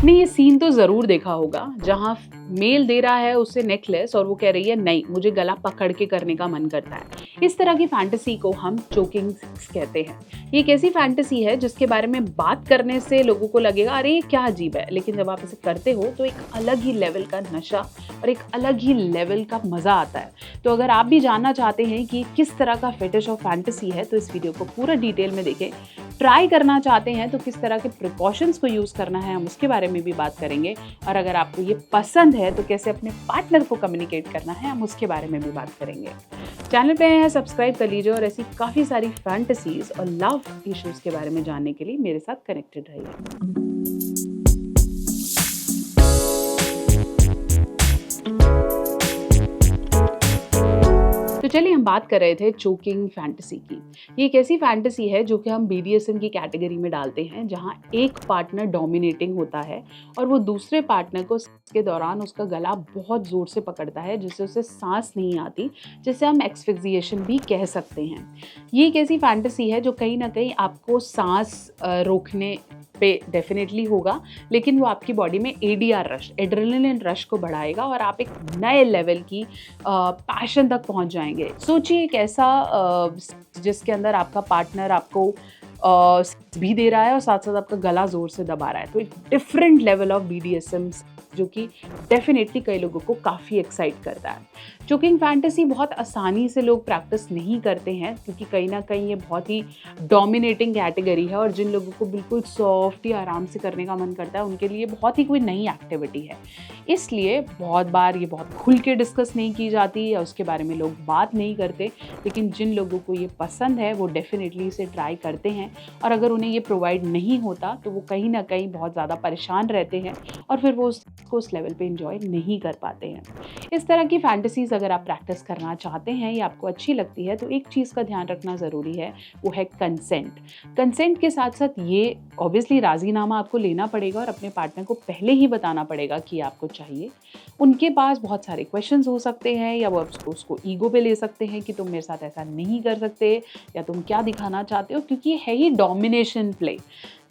आपने ये सीन तो ज़रूर देखा होगा जहाँ मेल दे रहा है उसे नेकलेस और वो कह रही है नहीं मुझे गला पकड़ के करने का मन करता है। इस तरह की फैंटेसी को हम चोकिंग सेक्स कहते हैं। ये एक ऐसी फैंटेसी है जिसके बारे में बात करने से लोगों को लगेगा अरे ये क्या अजीब है, लेकिन जब आप इसे करते हो तो एक अलग ही लेवल का नशा और एक अलग ही लेवल का मज़ा आता है। तो अगर आप भी जानना चाहते हैं कि किस तरह का फेटिश और फैंटेसी है तो इस वीडियो को पूरा डिटेल में देखें। ट्राई करना चाहते हैं तो किस तरह के प्रिकॉशंस को यूज़ करना है हम उसके बारे में भी बात करेंगे, और अगर आपको ये पसंद है तो कैसे अपने पार्टनर को कम्युनिकेट करना है हम उसके बारे में भी बात करेंगे। चैनल पे हैं सब्सक्राइब कर लीजिए और ऐसी काफ़ी सारी फैंटेसीज और लव इश्यूज़ के बारे में जानने के लिए मेरे साथ कनेक्टेड रहिए। तो चलिए हम बात कर रहे थे चोकिंग फैंटेसी की। ये एक ऐसी फैंटेसी है जो कि हम बीडीएसएम की कैटेगरी में डालते हैं, जहाँ एक पार्टनर डोमिनेटिंग होता है और वो दूसरे पार्टनर को के दौरान उसका गला बहुत ज़ोर से पकड़ता है जिससे उसे सांस नहीं आती, जिसे हम एक्सफिक्सिएशन भी कह सकते हैं। ये एक ऐसी फैंटेसी है जो कहीं ना कहीं आपको सांस रोकने पे डेफिनेटली होगा, लेकिन वो आपकी बॉडी में एडीआर रश, एड्रेनलिन रश को बढ़ाएगा और आप एक नए लेवल की पैशन तक पहुंच जाएंगे। सोचिए एक ऐसा जिसके अंदर आपका पार्टनर आपको भी दे रहा है और साथ साथ आपका गला जोर से दबा रहा है, तो एक डिफरेंट लेवल ऑफ बीडीएसएम जो कि डेफिनेटली कई लोगों को काफ़ी एक्साइट करता है। चोकिंग फैंटेसी बहुत आसानी से लोग प्रैक्टिस नहीं करते हैं क्योंकि कहीं ना कहीं ये बहुत ही डोमिनेटिंग कैटेगरी है और जिन लोगों को बिल्कुल सॉफ्ट या आराम से करने का मन करता है उनके लिए बहुत ही कोई नई एक्टिविटी है। इसलिए बहुत बार ये बहुत खुल के डिस्कस नहीं की जाती या उसके बारे में लोग बात नहीं करते, लेकिन जिन लोगों को ये पसंद है वो डेफिनेटली इसे ट्राई करते हैं और अगर उन्हें ये प्रोवाइड नहीं होता तो वो कहीं ना कहीं बहुत ज़्यादा परेशान रहते हैं और फिर वो उसको उस लेवल पे एंजॉय नहीं कर पाते हैं। इस तरह की फैंटेसीज अगर आप प्रैक्टिस करना चाहते हैं या आपको अच्छी लगती है तो एक चीज़ का ध्यान रखना ज़रूरी है, वो है कंसेंट। कंसेंट के साथ साथ ये ऑब्वियसली राज़ीनामा आपको लेना पड़ेगा और अपने पार्टनर को पहले ही बताना पड़ेगा कि आपको चाहिए। उनके पास बहुत सारे क्वेश्चंस हो सकते हैं या वो उसको ईगो पे ले सकते हैं कि तुम मेरे साथ ऐसा नहीं कर सकते या तुम क्या दिखाना चाहते हो, क्योंकि ये है ही डोमिनेशन प्ले।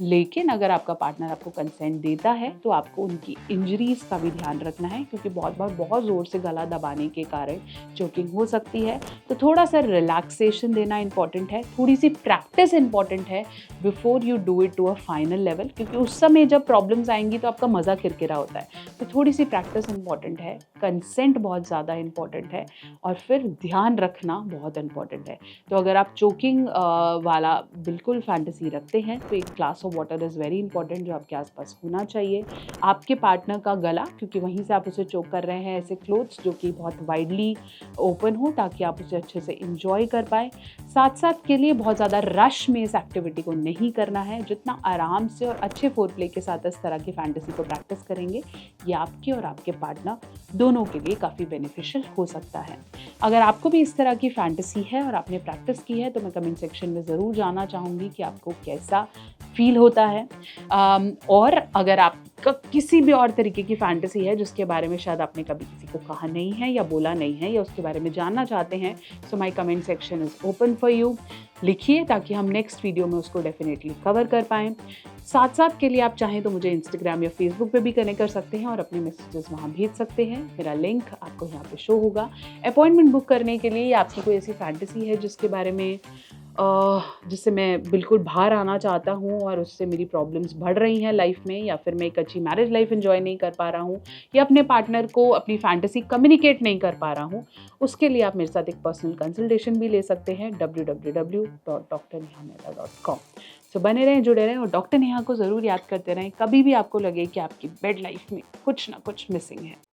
लेकिन अगर आपका पार्टनर आपको कंसेंट देता है तो आपको उनकी इंजरीज़ का भी ध्यान रखना है क्योंकि बहुत ज़ोर से गला दबाने के कारण चोकिंग हो सकती है। तो थोड़ा सा रिलैक्सेशन देना इंपॉर्टेंट है, थोड़ी सी प्रैक्टिस इंपॉर्टेंट है before you do it to a final level, क्योंकि उस समय जब प्रॉब्लम्स आएंगी तो आपका मज़ा किरकिरा होता है। तो थोड़ी सी प्रैक्टिस इंपॉर्टेंट है, कंसेंट बहुत ज़्यादा इंपॉर्टेंट है और फिर ध्यान रखना बहुत इंपॉर्टेंट है। तो अगर आप चोकिंग वाला बिल्कुल फैंटेसी रखते हैं तो एक glass of water is very important जो आपके आसपास होना चाहिए। आपके पार्टनर का गला, क्योंकि वहीं से आप उसे चोक कर रहे हैं, ऐसे क्लोथ्स जो कि बहुत वाइडली ओपन हो ताकि आप उसे अच्छे से इंजॉय कर पाए। साथ साथ के लिए बहुत ज़्यादा रश में इस एक्टिविटी को नहीं करना है, जितना आराम से और अच्छे फोरप्ले के साथ इस तरह की फैंटेसी को प्रैक्टिस करेंगे ये आपके और आपके पार्टनर दोनों के लिए काफ़ी बेनिफिशियल हो सकता है। अगर आपको भी इस तरह की फैंटेसी है और आपने प्रैक्टिस की है तो मैं कमेंट सेक्शन में ज़रूर जानना चाहूँगी कि आपको कैसा फील होता है। और अगर आपका किसी भी और तरीके की फैंटेसी है जिसके बारे में शायद आपने कभी किसी को कहा नहीं है या बोला नहीं है या उसके बारे में जानना चाहते हैं, so my comment section is open for you. लिखिए ताकि हम नेक्स्ट वीडियो में उसको डेफिनेटली कवर कर पाएँ। साथ साथ के लिए आप चाहें तो मुझे इंस्टाग्राम या फेसबुक पे भी कनेक्ट कर सकते हैं और अपने मैसेजेस वहाँ भेज सकते हैं। मेरा लिंक आपको यहाँ पे शो होगा। अपॉइंटमेंट बुक करने के लिए आपकी कोई ऐसी फैंटेसी है जिसके बारे में जिससे मैं बिल्कुल बाहर आना चाहता हूँ और उससे मेरी प्रॉब्लम्स बढ़ रही हैं लाइफ में, या फिर मैं एक अच्छी मैरिज लाइफ एंजॉय नहीं कर पा रहा हूँ या अपने पार्टनर को अपनी फैंटेसी कम्युनिकेट नहीं कर पा रहा हूँ, उसके लिए आप मेरे साथ एक पर्सनल कंसल्टेशन भी ले सकते हैं www.drnehamehta.com। सो बने रहें, जुड़े रहें और डॉक्टर नेहा को ज़रूर याद करते रहें कभी भी आपको लगे कि आपकी बेड लाइफ में कुछ ना कुछ मिसिंग है।